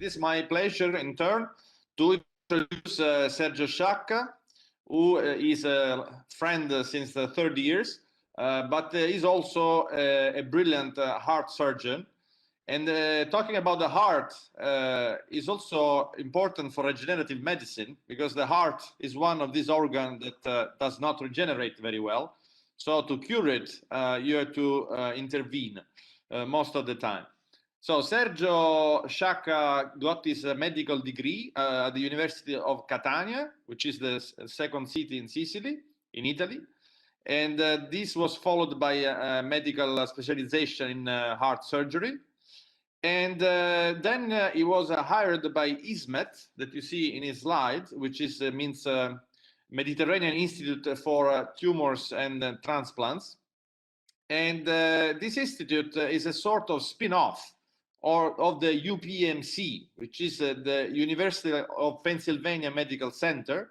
It is my pleasure in turn to introduce Sergio Sciacca, who is a friend since 30 years, but is also a brilliant heart surgeon. And talking about the heart is also important for regenerative medicine, because the heart is one of these organs that does not regenerate very well. So to cure it, you have to intervene most of the time. So Sergio Sciacca got his medical degree at the University of Catania, which is the second city in Sicily, in Italy. And this was followed by a medical specialization in heart surgery. And then he was hired by ISMET, that you see in his slide, which is means Mediterranean Institute for Tumors and Transplants. And this institute is a sort of spin-off of the UPMC, which is the University of Pennsylvania Medical Center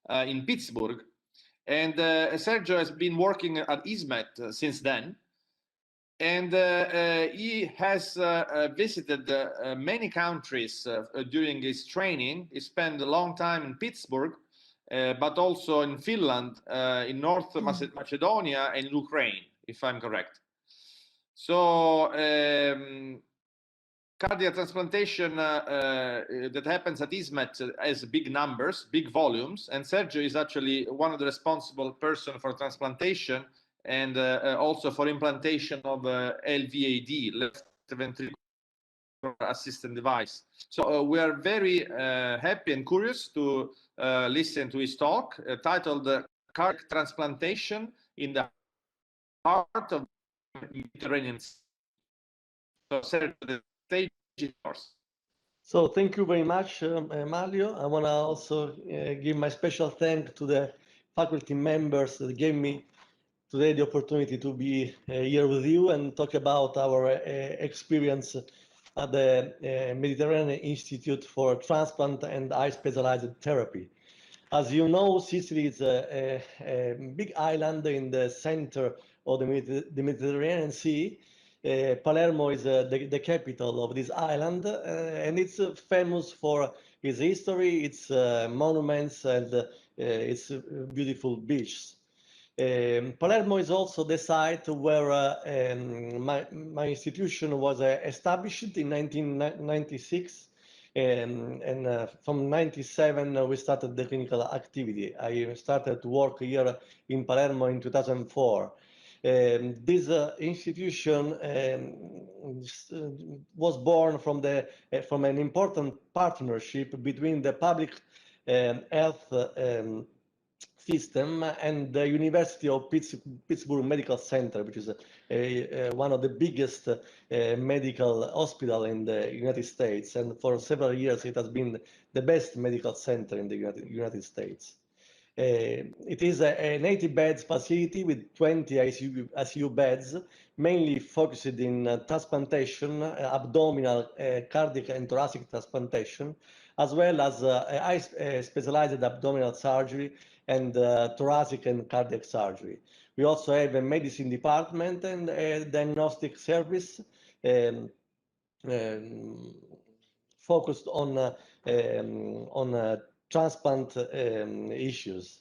in Pittsburgh. And Sergio has been working at ISMET since then. And he has visited many countries during his training. He spent a long time in Pittsburgh, but also in Finland, in North Macedonia, and Ukraine, if I'm correct. So cardiac transplantation that happens at ISMET has big numbers, big volumes, and Sergio is actually one of the responsible person for transplantation and also for implantation of LVAD, left ventricular assistant device. So we are very happy and curious to listen to his talk titled Cardiac Transplantation in the Heart of the Mediterranean Sea. So Sergio, the stage is yours. So thank you very much, Mario. I want to also give my special thanks to the faculty members that gave me today the opportunity to be here with you and talk about our experience at the Mediterranean Institute for Transplant and Eye Specialized Therapy. As you know, Sicily is a big island in the center of the Mediterranean Sea. Palermo is the capital of this island, and it's famous for its history, its monuments, and its beautiful beaches. Palermo is also the site where my institution was established in 1996, and from 97 we started the clinical activity. I started to work here in Palermo in 2004. This institution was born from an important partnership between the public health system and the University of Pittsburgh Medical Center, which is one of the biggest medical hospital in the United States. And for several years, it has been the best medical center in the United States. It is an 80-bed facility with 20 ICU beds, mainly focused in transplantation, abdominal, cardiac, and thoracic transplantation, as well as specialized abdominal surgery and thoracic and cardiac surgery. We also have a medicine department and a diagnostic service focused on transplant issues.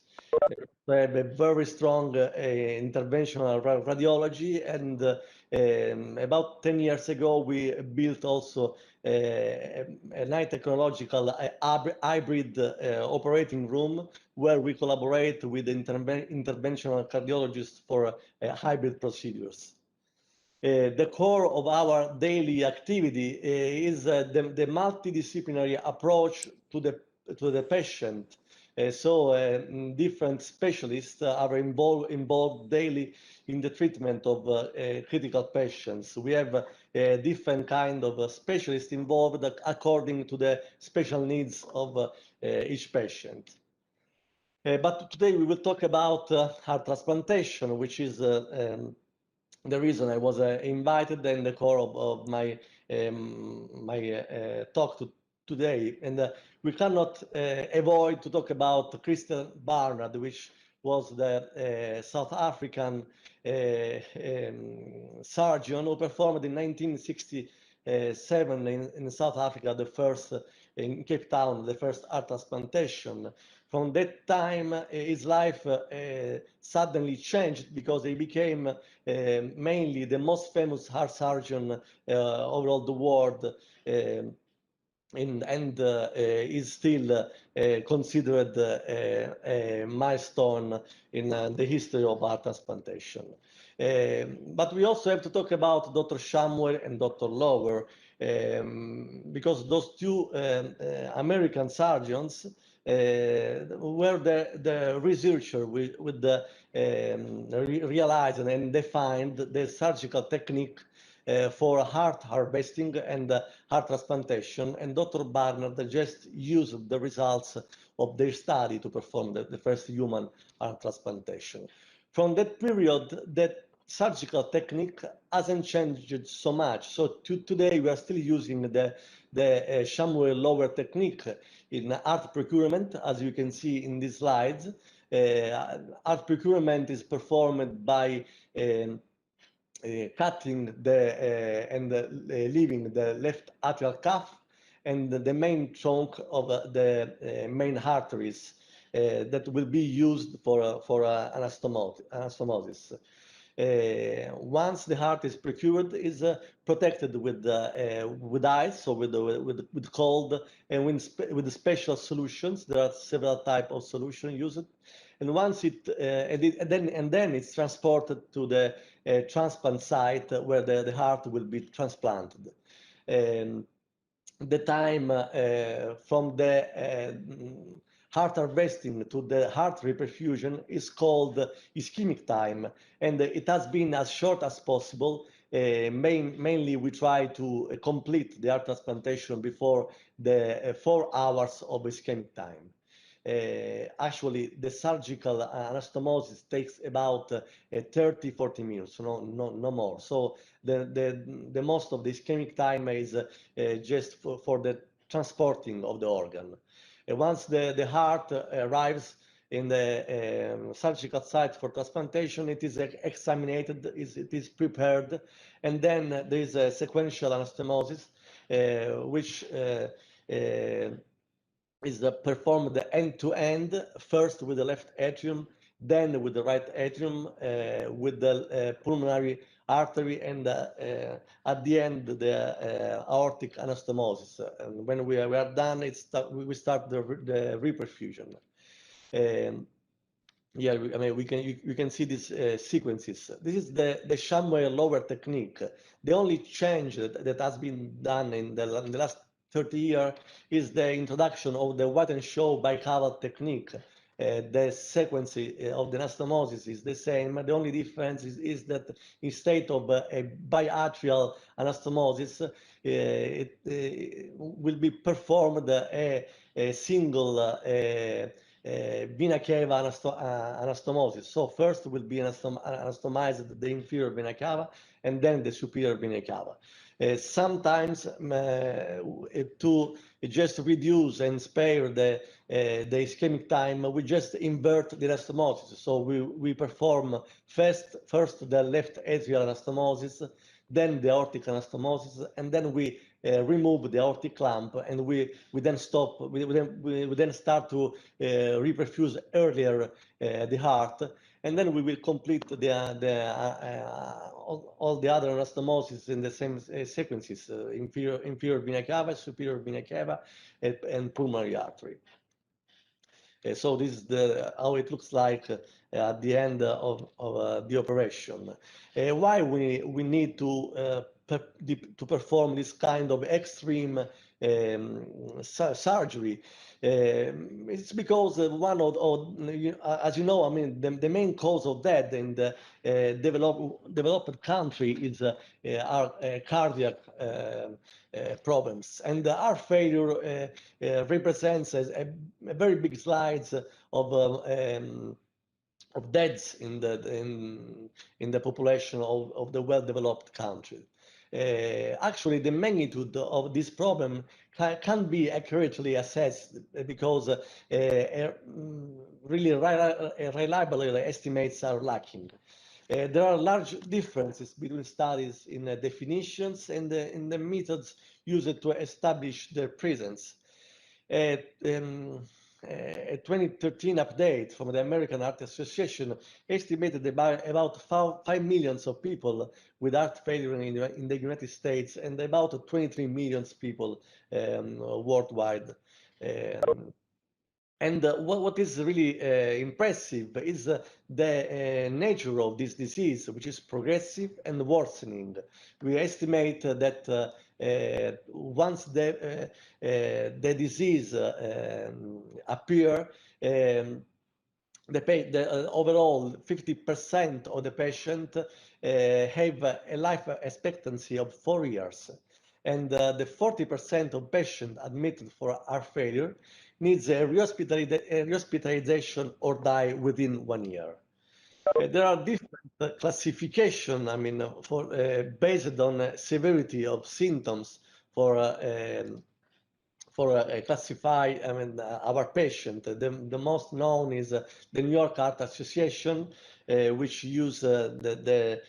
We have a very strong interventional radiology, and about 10 years ago we built also a high technological hybrid operating room where we collaborate with interventional cardiologists for hybrid procedures. The core of our daily activity is the multidisciplinary approach to the patient. So different specialists are involved daily in the treatment of critical patients. We have different kind of specialists involved according to the special needs of each patient. But today we will talk about heart transplantation, which is the reason I was invited and the core of my talk today. And we cannot avoid to talk about Christian Barnard, which was the South African surgeon who performed in 1960 1997 in South Africa, the first in Cape Town, the first heart transplantation. From that time, his life suddenly changed because he became mainly the most famous heart surgeon over all the world. And is still considered a milestone in the history of heart transplantation. But we also have to talk about Dr. Shamwell and Dr. Lower, because those two American surgeons were the researcher with the realized and defined the surgical technique for heart harvesting and heart transplantation, and Dr. Barnard just used the results of their study to perform the first human heart transplantation. From that period, that surgical technique hasn't changed so much. So today we are still using the Shamwell Lower technique in heart procurement, as you can see in these slides. Heart procurement is performed by cutting and leaving the left atrial cuff and the main trunk of the main arteries that will be used for anastomosis. Once the heart is procured, is protected with ice, so with cold and with special solutions. There are several types of solutions used, and once and then it's transported to the transplant site where the heart will be transplanted. The time from the heart harvesting to the heart reperfusion is called ischemic time, and it has been as short as possible. Mainly, we try to complete the heart transplantation before the 4 hours of ischemic time. Actually, the surgical anastomosis takes about 30-40 minutes, no more. So the most of the ischemic time is just for the transporting of the organ. Once the heart arrives in the surgical site for transplantation, it is examined, it is prepared, and then there is a sequential anastomosis, which is performed end-to-end, first with the left atrium, then with the right atrium, with the pulmonary artery, and at the end, the aortic anastomosis. And when we are done, we start the reperfusion. Yeah, I mean, you can see these sequences. This is the Shamwell Lower technique. The only change that has been done in the last 30 years is the introduction of the White and Shaw bicaval technique. The sequence of the anastomosis is the same. The only difference is that instead of a biatrial anastomosis, it will be performed a single vena cava anastomosis. So first will be anastomized the inferior vena cava and then the superior vena cava. Sometimes to just reduce and spare the ischemic time, we just invert the anastomosis. So we perform first the left atrial anastomosis, then the aortic anastomosis, and then we remove the aortic clamp, and we then stop. We then start to reperfuse earlier the heart, and then we will complete all the other anastomosis in the same sequences: inferior vena cava, superior vena cava, and pulmonary artery. So this is how it looks like at the end of the operation. Why we need to perform this kind of extreme surgery? It's because one of as you know, I mean, the main cause of death in the developed country is our cardiac problems, and heart failure represents a very big slides of deaths in the population of the well-developed country. Actually, the magnitude of this problem can be accurately assessed because really reliable estimates are lacking. There are large differences between studies in definitions and in the methods used to establish their presence. A 2013 update from the American Heart Association estimated about 5 million of people with heart failure in the United States and about 23 million people worldwide. And what is really impressive is the nature of this disease, which is progressive and worsening. We estimate that once the disease appear, overall 50% of the patient have a life expectancy of 4 years. And the 40% of patients admitted for heart failure needs a rehospitalization or die within 1 year. There are different classification, I mean, for based on severity of symptoms for classify, I mean, our patient. The most known is the New York Heart Association, which use the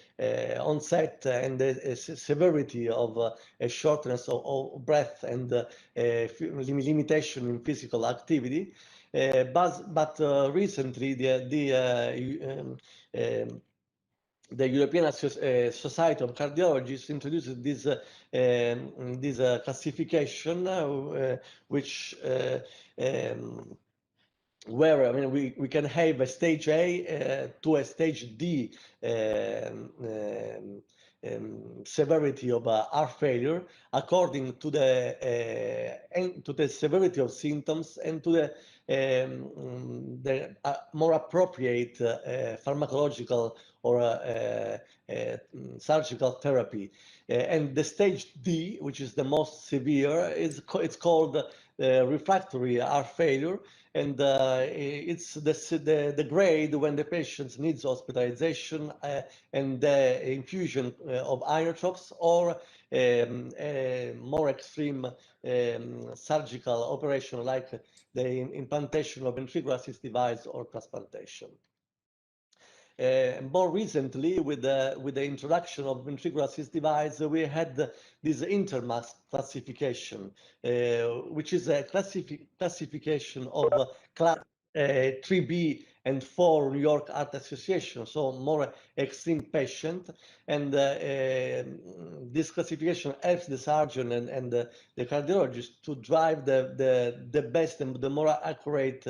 onset and the severity of a shortness of breath and limitation in physical activity. But recently, the European Society of Cardiologists introduced this classification, which where I mean we can have a stage A to a stage D severity of heart failure according to the severity of symptoms and to the more appropriate pharmacological or surgical therapy. And the stage D, which is the most severe, it's called refractory heart failure, and it's the grade when the patient needs hospitalization and the infusion of inotropes or a more extreme surgical operation like the implantation of ventricular assist device or transplantation. More recently, with the introduction of ventricular assist device, we had this intermass classification, which is a classification of class 3B and 4 New York Heart Association, so more extreme patient. And this classification helps the surgeon and the cardiologist to drive the best and the more accurate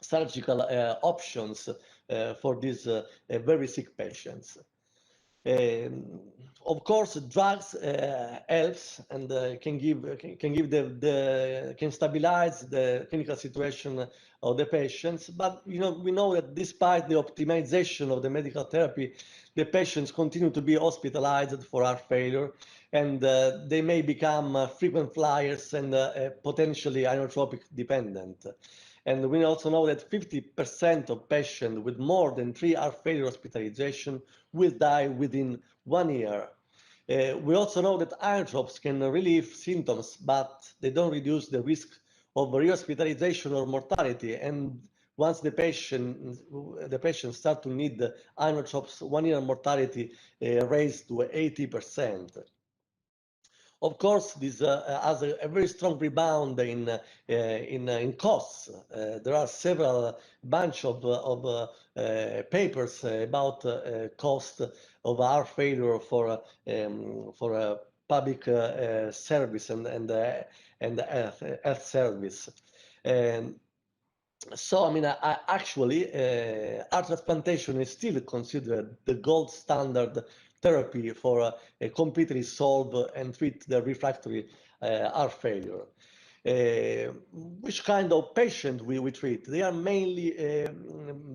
surgical options for these very sick patients. Of course, drugs helps and can stabilize the clinical situation of the patients. But we know that despite the optimization of the medical therapy, the patients continue to be hospitalized for heart failure, and they may become frequent flyers and potentially inotropic dependent. And we also know that 50% of patients with more than 3 heart failure hospitalization will die within 1 year. We also know that inotropes can relieve symptoms, but they don't reduce the risk of rehospitalization or mortality. And once the patient start to need inotropes, 1 year mortality raised to 80%. Of course, this has a very strong rebound in costs. There are several bunch of papers about cost of heart failure for a public service and health service. So, I mean, actually, heart transplantation is still considered the gold standard therapy for completely solve and treat the refractory heart failure. Which kind of patient we treat? They are mainly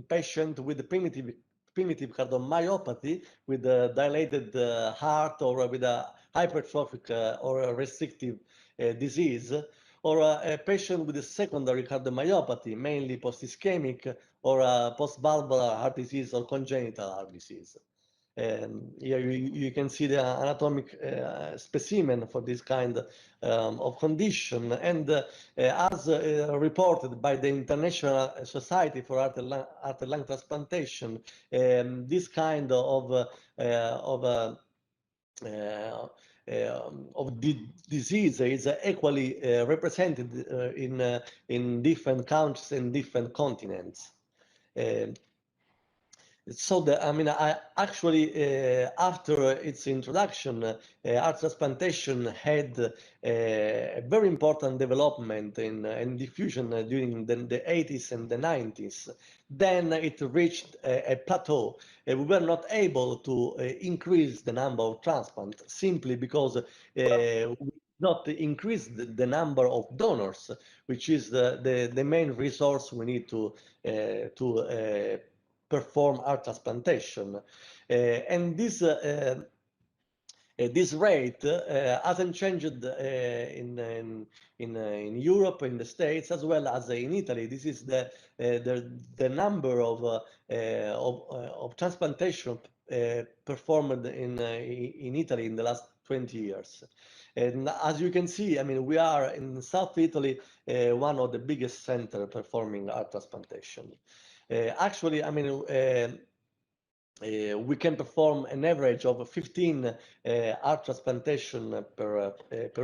patients with primitive cardiomyopathy, with a dilated heart or with a hypertrophic or a restrictive disease, or a patient with a secondary cardiomyopathy, mainly post-ischemic or post-valvular heart disease or congenital heart disease. Here you can see the anatomic specimen for this kind of condition. And as reported by the International Society for Heart and Lung Transplantation, this kind of disease is equally represented in different countries and different continents. I mean, I actually, after its introduction, heart transplantation had a very important development in diffusion during the 80s and the 90s. Then it reached a plateau. We were not able to increase the number of transplants simply because we not increase the number of donors, which is the main resource we need to perform heart transplantation. And this rate hasn't changed in Europe, in the States, as well as in Italy. This is the number of transplantation performed in Italy in the last 20 years. And as you can see, I mean, we are in South Italy, one of the biggest centers performing heart transplantation. Actually, I mean, we can perform an average of 15 heart transplantation per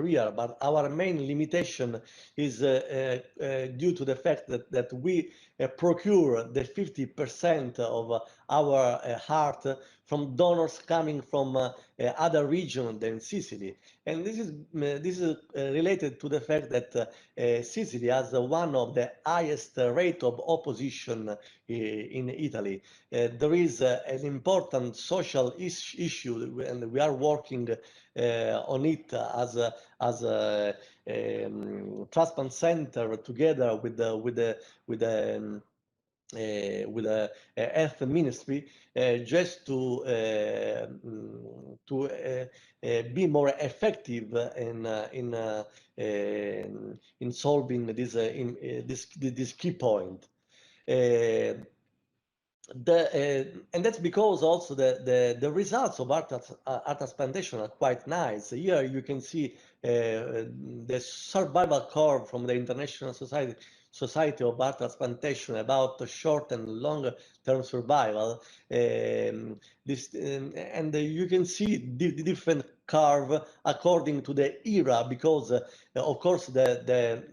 year, but our main limitation is due to the fact that we procure the 50% of our heart from donors coming from other regions than Sicily. And this is related to the fact that Sicily has one of the highest rate of opposition in Italy. There is an important social issue, and we are working on it as a transplant center together with the health ministry, just to be more effective in solving this key point. And that's because also the results of heart transplantation are quite nice. Here you can see the survival curve from the International Society of Heart Transplantation about short and long term survival. And you can see the different curve according to the era, because of course the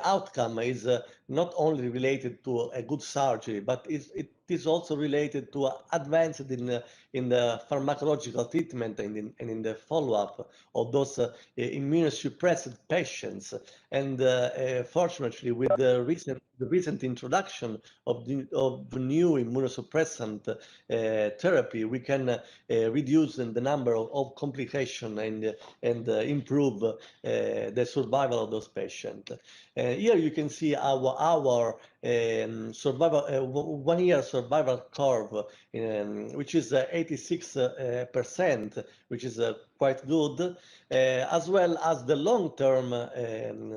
outcome is not only related to a good surgery, but it is also related to advances in the pharmacological treatment and in the follow-up of those immunosuppressed patients. And fortunately, with the recent introduction of new immunosuppressant therapy, we can reduce the number of complications and improve the survival of those patients. Here you can see our survival 1 year survival curve, which is 86%, which is quite good, as well as the long-term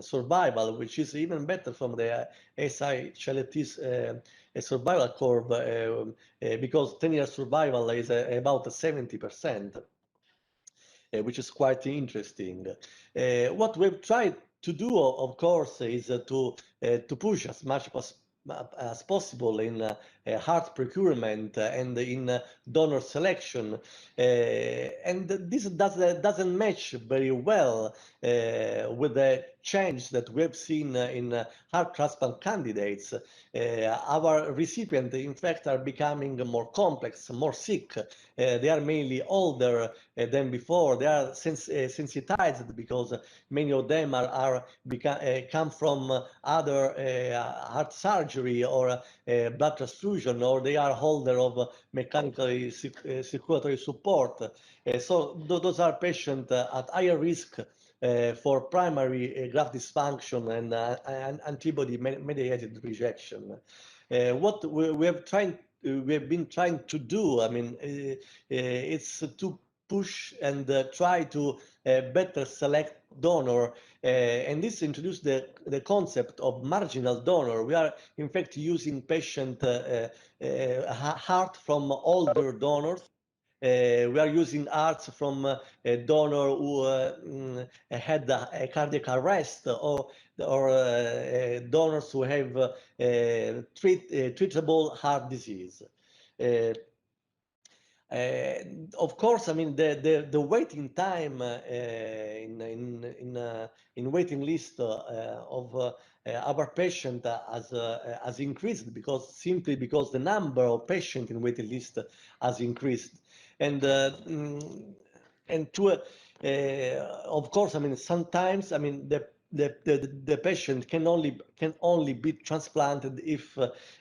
survival, which is even better from the SICLT's survival curve, because 10-year survival is about 70%. Which is quite interesting. What we've tried to do, of course, is to push as much as possible in heart procurement and in donor selection, and this doesn't match very well with the change that we've seen in heart transplant candidates. Our recipients, in fact, are becoming more complex, more sick. They are mainly older than before. They are sensitized because many of them come from other heart surgery or blood transfusion, or they are holder of mechanically circulatory support. So those are patients at higher risk for primary graft dysfunction and antibody-mediated rejection. What we have been trying to do, I mean, it's to push and try to better select donor, and this introduced the concept of marginal donor. We are in fact using patient heart from older donors, We are using hearts from a donor who had a cardiac arrest, or donors who have treatable heart disease. Of course, I mean the waiting time in waiting list of our patient has increased simply because the number of patients in waiting list has increased, and to of course, I mean sometimes, I mean the patient can only be transplanted if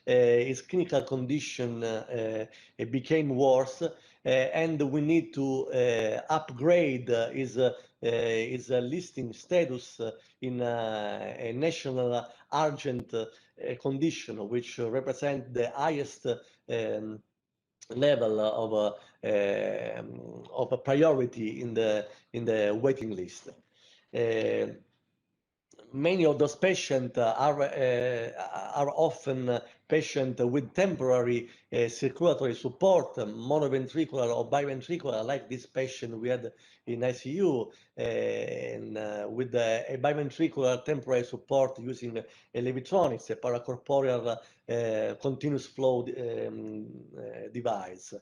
his clinical condition became worse, and we need to upgrade his listing status in a national urgent condition, which represent the highest level of a priority in the waiting list. Many of those patients are often patients with temporary circulatory support, monoventricular or biventricular, like this patient we had in ICU, and with a biventricular temporary support using electronics, a paracorporeal continuous flow device.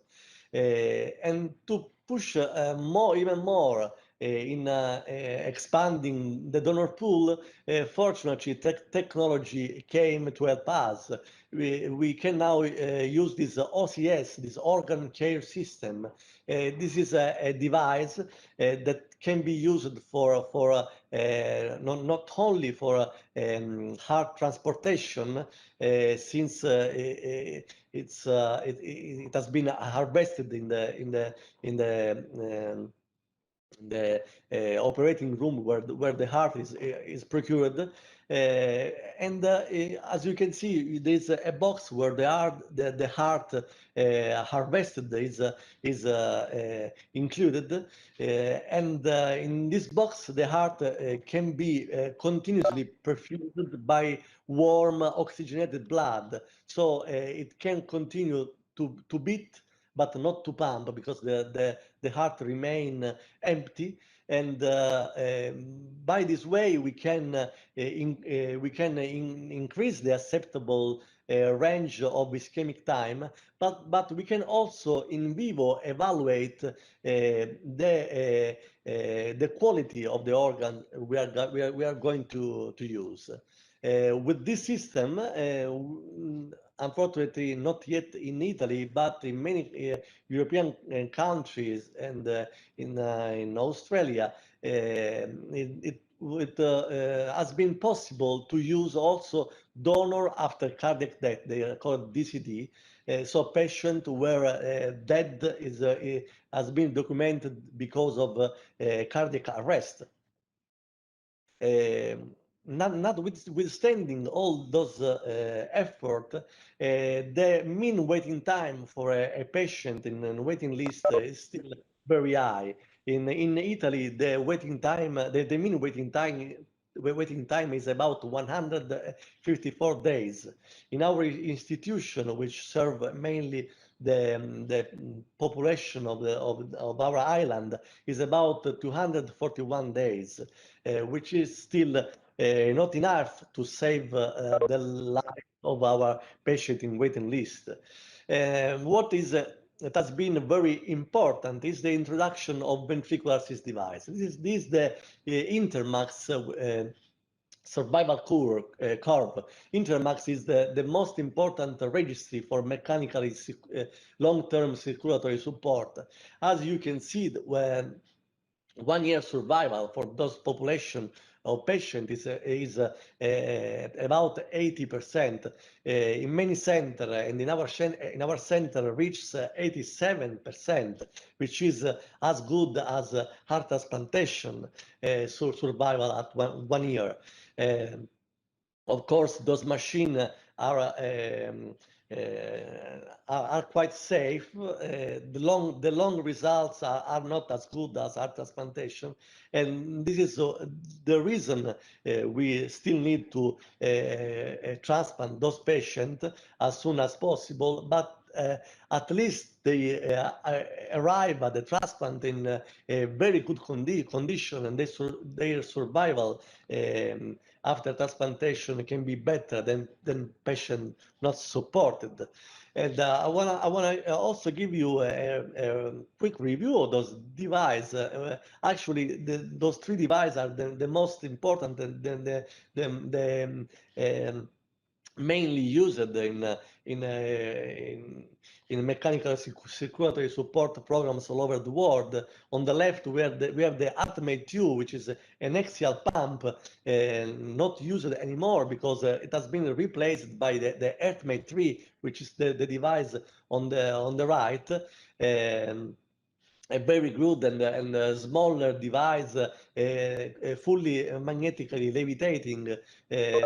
And to push even more in expanding the donor pool, fortunately, technology came to help us. We can now use this OCS, this organ care system. This is a device that can be used for not only for heart transportation, since it has been harvested in the operating room where the heart is procured, and as you can see, there's a box where the heart harvested is included, and in this box the heart can be continuously perfused by warm oxygenated blood, so it can continue to beat but not to pump, because the heart remain empty, and by this way we can increase the acceptable range of ischemic time, but we can also in vivo evaluate the quality of the organ we are going to use. With this system, unfortunately not yet in Italy, but in many European countries and in Australia, it has been possible to use also donor after cardiac death. They are called DCD. So patient where death has been documented because of cardiac arrest. Notwithstanding all those effort, the mean waiting time for a patient in a waiting list is still very high. In Italy, the mean waiting time is about 154 days. In our institution, which serve mainly the population of our island, is about 241 days, which is still not enough to save the life of our patient in waiting list. What has been very important is the introduction of ventricular assist device. This is the Intermax survival curve. Intermax is the most important registry for mechanically long-term circulatory support. As you can see, when 1 year survival for those population of patients is about 80%. In many centers and in our center reaches 87%, which is as good as heart transplantation survival at one year. Of course, those machines are quite safe. The long results are not as good as heart transplantation, and this is the reason we still need to transplant those patients as soon as possible. But at least they arrive at the transplant in a very good condition, and their survival after transplantation can be better than patient not supported. And I wanna also give you a quick review of those devices. Actually, those three devices are the most important and the mainly used in mechanical circulatory support programs all over the world. On the left, we have the Ultimate 2, which is an axial pump, not used anymore because it has been replaced by the Ultimate 3, which is the device on the right. A very good and smaller device, fully magnetically levitating,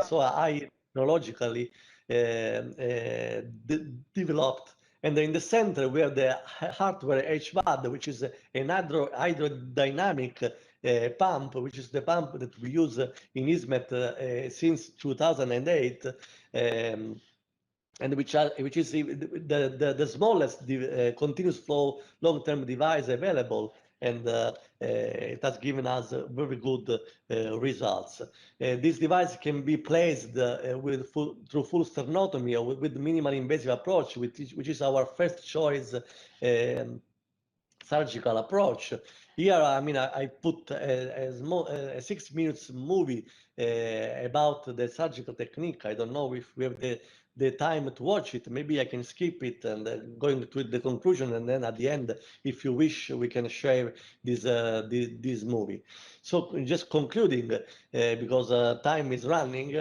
so high technologically developed. And in the center, we have the hardware HVAD, which is an hydrodynamic pump, which is the pump that we use in ISMET since 2008. And which is the smallest continuous flow long-term device available, and it has given us very good results. This device can be placed through full sternotomy or with minimal invasive approach, which is our first choice surgical approach. Here, I mean, I put a 6 minutes movie about the surgical technique. I don't know if we have the time to watch it. Maybe I can skip it and going to the conclusion, and then at the end, if you wish, we can share this movie. So just concluding, because time is running,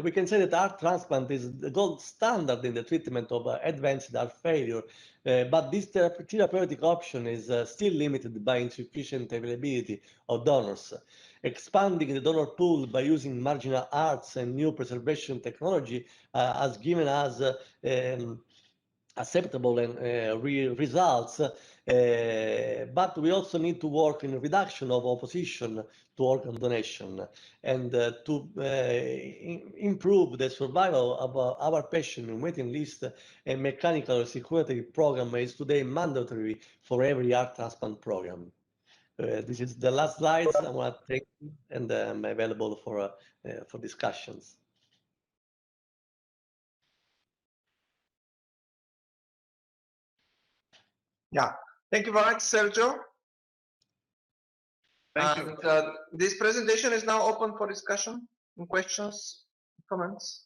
we can say that heart transplant is the gold standard in the treatment of advanced heart failure. But this therapeutic option is still limited by insufficient availability of donors. Expanding the donor pool by using marginal hearts and new preservation technology has given us acceptable and results, but we also need to work in reduction of opposition to organ donation and to improve the survival of our patient in waiting list. A mechanical circulatory program is today mandatory for every heart transplant program. This is the last slides. I want to thank you, and I'm available for discussions. Yeah, thank you very much, Sergio. Thank you. This presentation is now open for discussion and questions, comments.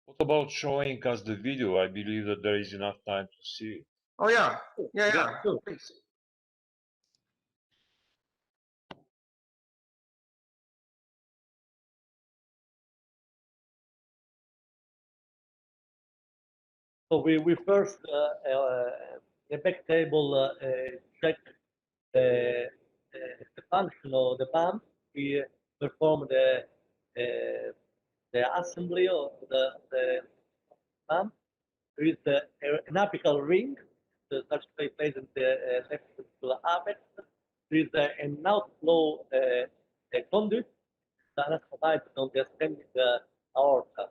What about showing us the video? I believe that there is enough time to see it. Oh yeah, Sure. please. So we first the back table check the function of the pump. We perform the assembly of the pump. There is an apical ring, the surgically placed in the left to the apex. There is an outflow conduit that anastomize on the ascending aorta.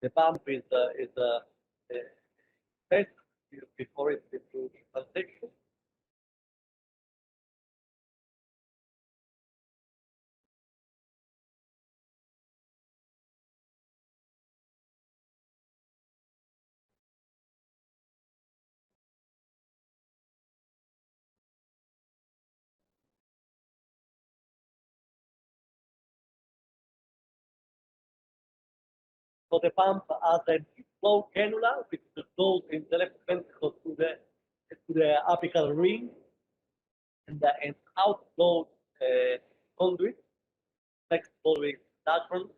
The pump is test before it is to transaction. So the pump has a deep flow cannula which goes in the left ventricle to the apical ring, and an outflow conduit flexible with diaphragm.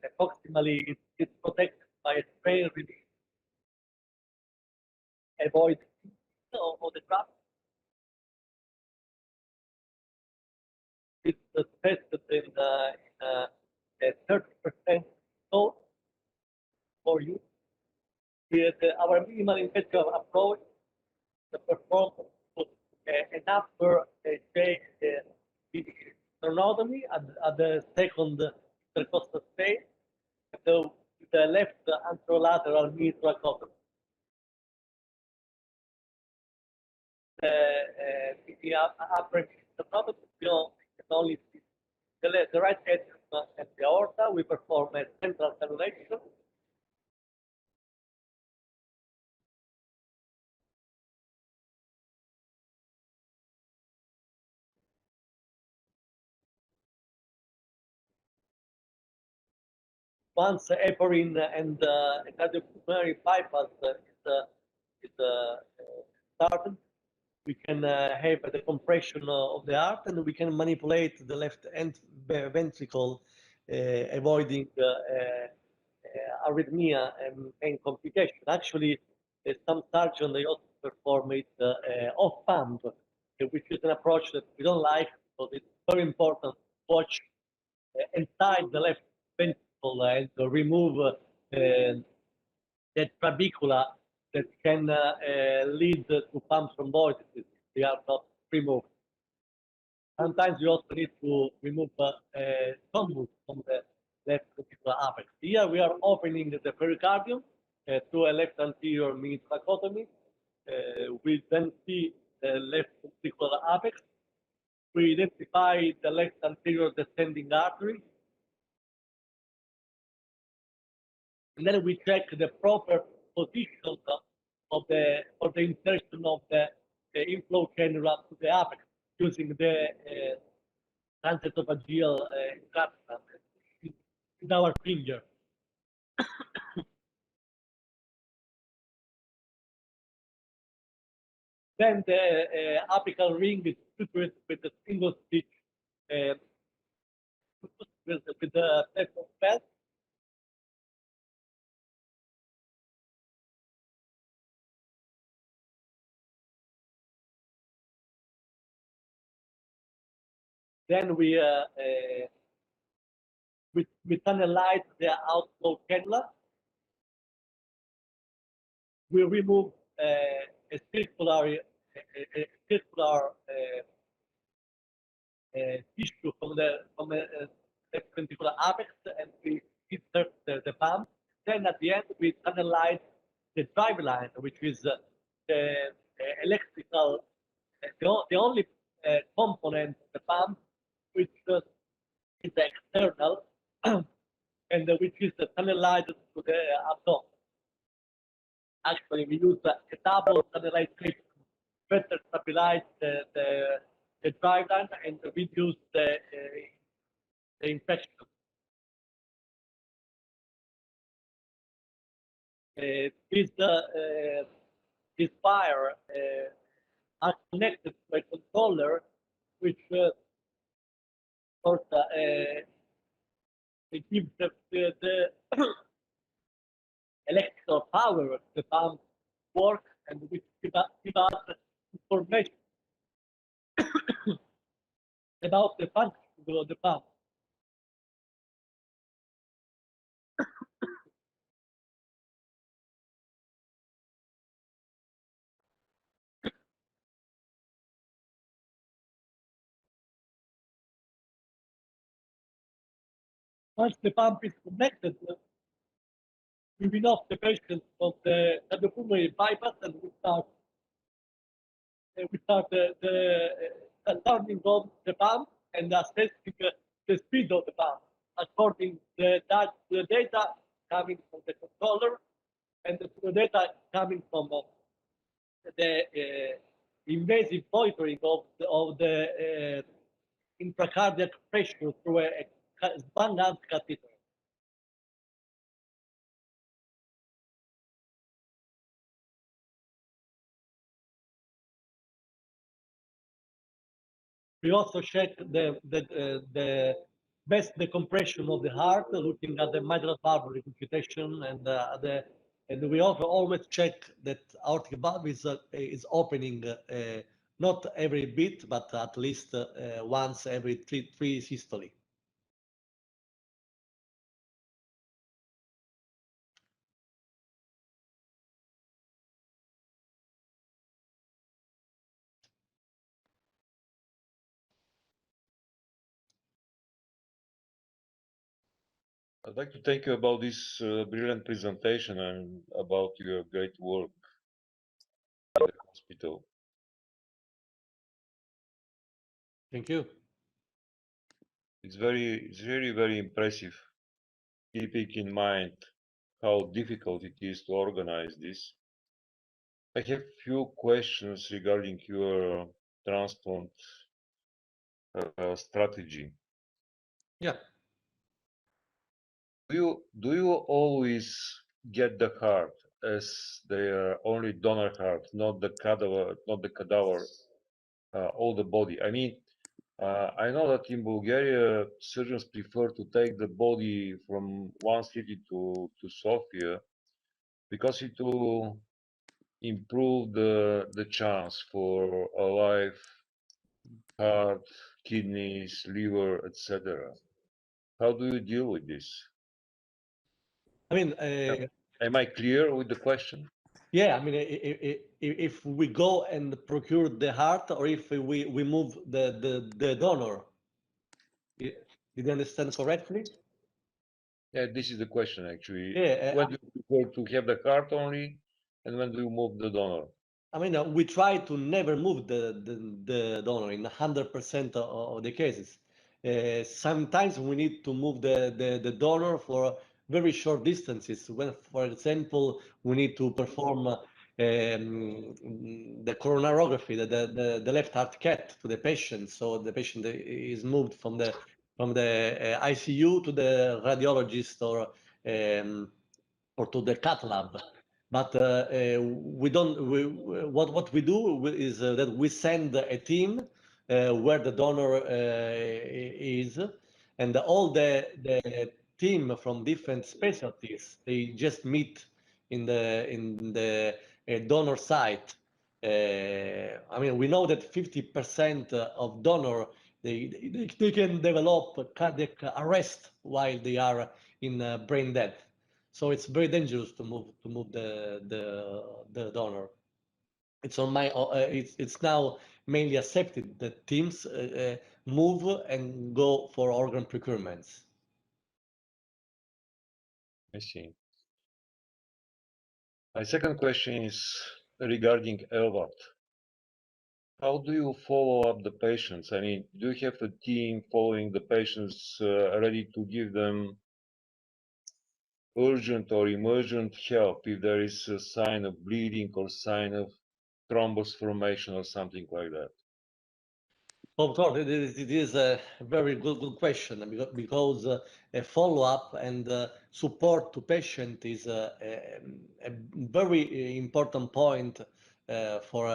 Approximately, it's protected by a strain release. Avoid of the trap. It's tested in 30% dose for use. Our minimal invasive approach to perform an upper stage sternotomy at the second intercostal stage. So we the left anterolateral mini thoracotomy. The upper thoracotomy, you can only see the right head and the aorta. We perform a central cannulation. Once heparin and cardiopulmonary bypass is started, we can have the compression of the heart, and we can manipulate the left ventricle, avoiding arrhythmia and complication. Actually, some surgeons they also perform it off pump, which is an approach that we don't like, because it's very important to watch inside the left ventricle and to remove that trabecula that can lead to pump thrombosis. They are not removed. Sometimes you also need to remove thrombus from the left ventricular apex. Here we are opening the pericardium through a left anterior mini thoracotomy. We then see the left ventricular apex. We identify the left anterior descending artery. And then we check the proper position of the insertion of the inflow cannula to the apex using the transesophageal capsule with our finger. Then the apical ring is sutured with a single stitch with the set of felt. Then we tunnelize the outflow cannula. We remove a circular tissue from the left ventricular apex, and we insert the pump. Then at the end we tunnelize the drive line, which is the electrical, the only component of the pump which is external and which is tunnelized to the abdomen. Actually, we use a double tunnelization to better stabilize the drive line and reduce the infection. This wire are connected to a controller, which sort of it gives the electrical power of the pump work, and which give us information about the function of the pump. Once the pump is connected, we will off the patient of the cardiopulmonary bypass, and we start turning on the pump and assessing the speed of the pump according to the data coming from the controller and the data coming from the invasive monitoring of the intracardiac pressure through a Span-Ganz catheter. We also check the best decompression of the heart, looking at the mitral valve regurgitation, and we also always check that aortic valve is opening not every bit, but at least once every three systole. I'd like to thank you about this brilliant presentation and about your great work in the hospital. Thank you. It's really very impressive, keeping in mind how difficult it is to organize this. I have few questions regarding your transplant strategy. Yeah. Do you always get the heart as the only donor heart, not the cadaver, all the body? I mean, I know that in Bulgaria, surgeons prefer to take the body from one city to Sofia because it will improve the chance for a life, heart, kidneys, liver, etc. How do you deal with this? I mean, Am I clear with the question? yeah, I mean, if we go and procure the heart, or if we move the donor, did you understand correctly? Yeah, this is the question actually. Yeah, When do you prefer to have the heart only, and when do you move the donor? I mean, we try to never move the donor in 100% of the cases. Sometimes we need to move the donor for very short distances. When, for example, we need to perform the coronarography, the left heart cath to the patient, so the patient is moved from the ICU to the radiologist or to the cath lab. But we don't. What we do is that we send a team where the donor is, and all the team from different specialties, they just meet in the donor site. I mean, we know that 50% of donor they can develop cardiac arrest while they are in brain death. So it's very dangerous to move the donor. It's on my it's now mainly accepted that teams move and go for organ procurements. I see. My second question is regarding LVAD. How do you follow up the patients? I mean, do you have a team following the patients ready to give them urgent or emergent help if there is a sign of bleeding or sign of thrombus formation or something like that? Of course, it is a very good question because a follow-up and support to patient is a very important point for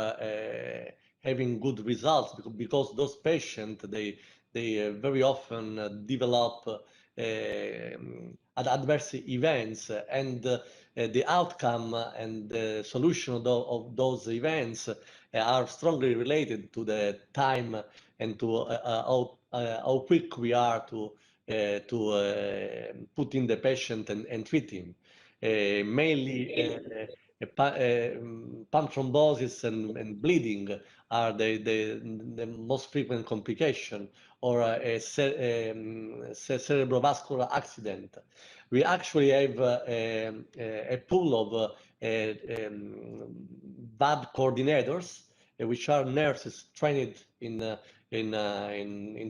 having good results because those patients they very often develop adverse events and the outcome and the solution of those events are strongly related to the time and to how quick we are to put in the patient and treat him. Mainly pump thrombosis and bleeding are the most frequent complication, or a cerebrovascular accident. We actually have a pool of VAD coordinators, which are nurses trained in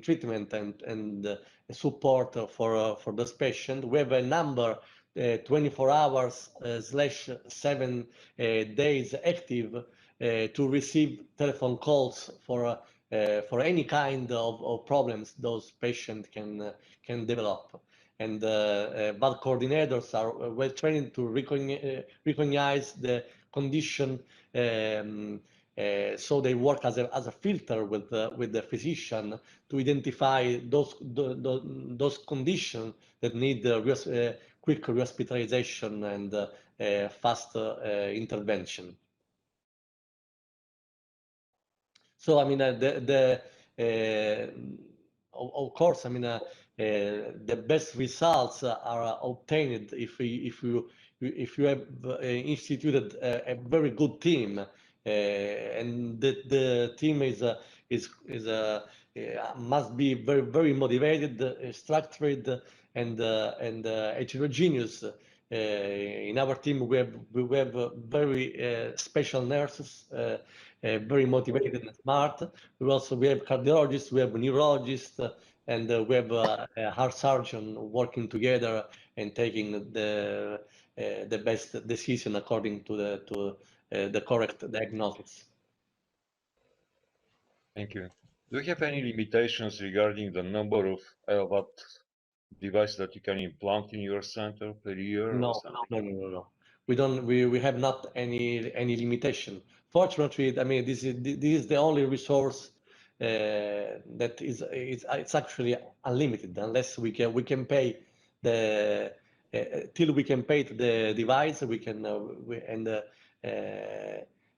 treatment and support for this patient. We have a number 24 hours slash 7 days active to receive telephone calls for any kind of problems those patients can develop. And VAD coordinators are well trained to recognize the condition. So they work as a filter with the physician to identify those conditions that need quick hospitalization and fast intervention. So I mean, of course, I mean, the best results are obtained if you have instituted a very good team, and the team must be very motivated, structured, and heterogeneous. In our team, we have very special nurses, very motivated and smart. We have cardiologists, we have neurologists, and we have a heart surgeon working together and taking the best decision according to the correct diagnosis. Thank you. Do you have any limitations regarding the number of LVAD devices that you can implant in your center per year or something? No. We don't. We have not any limitation. Fortunately, I mean, this is the only resource that is it's actually unlimited unless we can pay the till we can pay the device. We can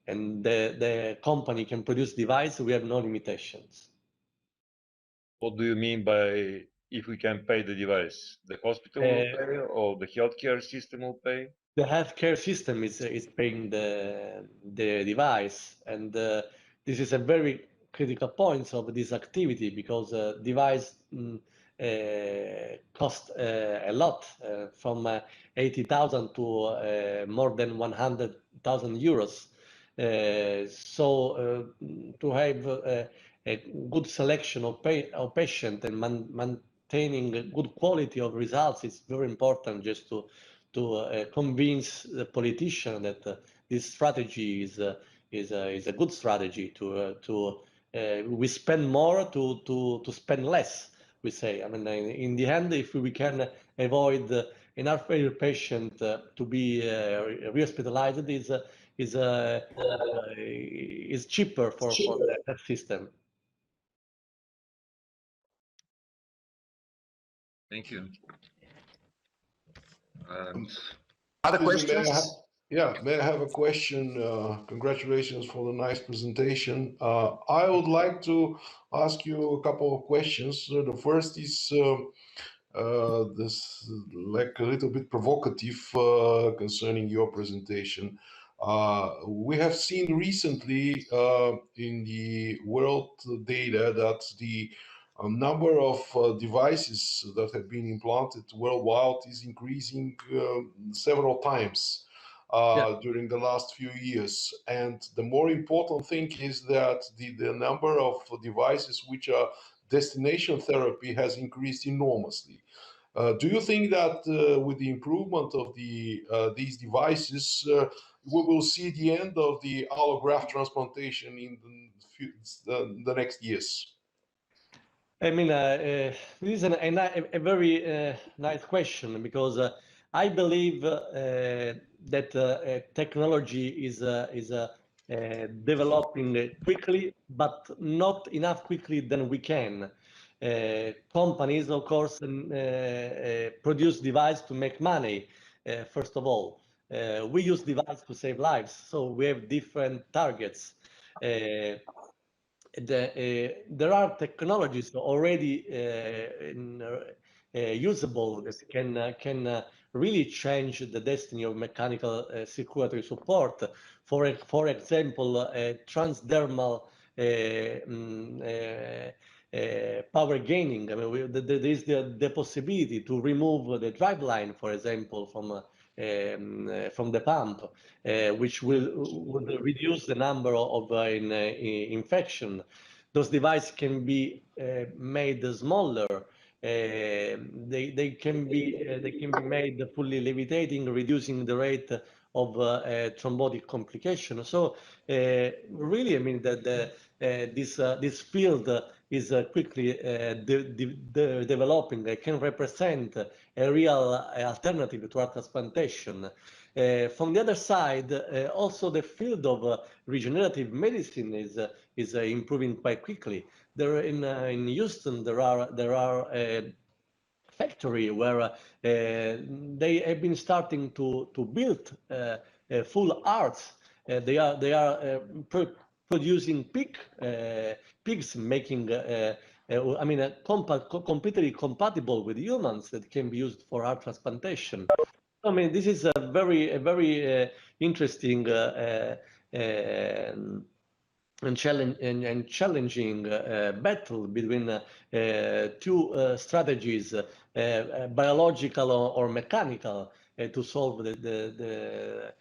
and the company can produce device. We have no limitations. What do you mean by if we can pay the device? The hospital will pay or the healthcare system will pay? The healthcare system is paying the device, and this is a very critical point of this activity because device cost a lot, from 80,000 to more than 100,000 euros. So to have a good selection of patient and maintaining a good quality of results is very important, just to convince the politician that this strategy is a good strategy. We spend more to spend less, we say. I mean, in the end, if we can avoid an heart failure patient to be re-hospitalized, is cheaper for that system. Thank you. Other questions? May I have a question? Congratulations for the nice presentation. I would like to ask you a couple of questions. The first is this, like, a little bit provocative concerning your presentation. We have seen recently in the world data that the number of devices that have been implanted worldwide is increasing several times during the last few years. And the more important thing is that the number of devices which are destination therapy has increased enormously. Do you think that with the improvement of these devices, we will see the end of the allograft transplantation in the next years? I mean, this is a very nice question, because I believe that technology is developing quickly, but not enough quickly than we can. Companies, of course, produce device to make money. First of all, we use device to save lives, so we have different targets. There are technologies already usable that can really change the destiny of mechanical circulatory support. For example, transdermal power gaining. I mean, there is the possibility to remove the driveline, for example, from the pump, which would reduce the number of infection. Those devices can be made smaller. They can be made fully levitating, reducing the rate of thrombotic complication. So really, I mean, that this field is quickly developing. It can represent a real alternative to heart transplantation. From the other side, also the field of regenerative medicine is improving quite quickly. There in Houston, there are factory where they have been starting to build full hearts. They are producing pigs, making I mean, completely compatible with humans, that can be used for heart transplantation. I mean, this is a very interesting and challenging battle between two strategies, biological or mechanical, to solve a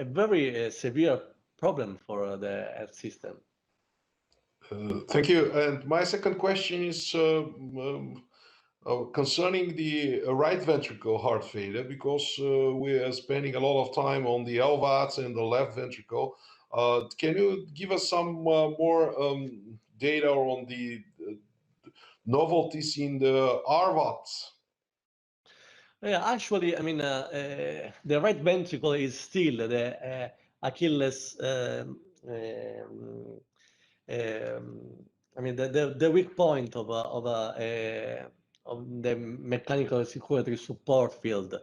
very severe problem for the health system. Thank you. And my second question is concerning the right ventricle heart failure, because we are spending a lot of time on the LVADs and the left ventricle. Can you give us some more data on the novelties in the RVADs? Yeah, actually, I mean, the right ventricle is still the Achilles. I mean, the weak point of the mechanical circulatory support field.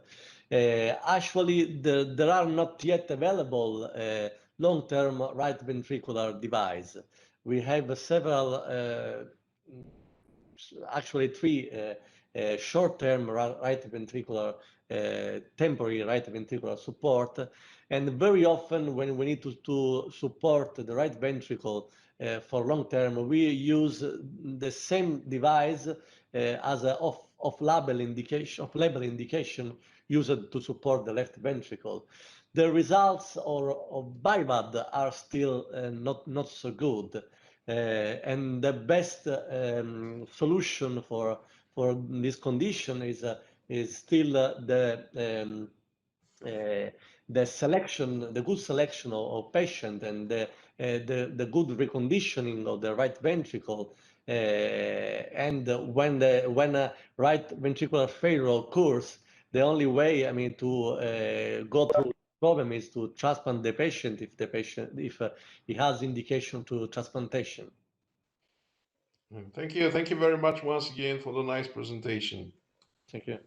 Actually, there are not yet available long-term right ventricular device. We have several, actually three short-term right ventricular, temporary right ventricular support. And very often when we need to support the right ventricle for long-term, we use the same device as a off-label indication used to support the left ventricle. The results of BIVAD are still not so good. And the best solution for this condition is still the selection, the good selection of patient, and the good reconditioning of the right ventricle. And when a right ventricular failure occurs, the only way, I mean, to go through problem is to transplant the patient if he has indication to transplantation. Thank you very much once again for the nice presentation. Thank you.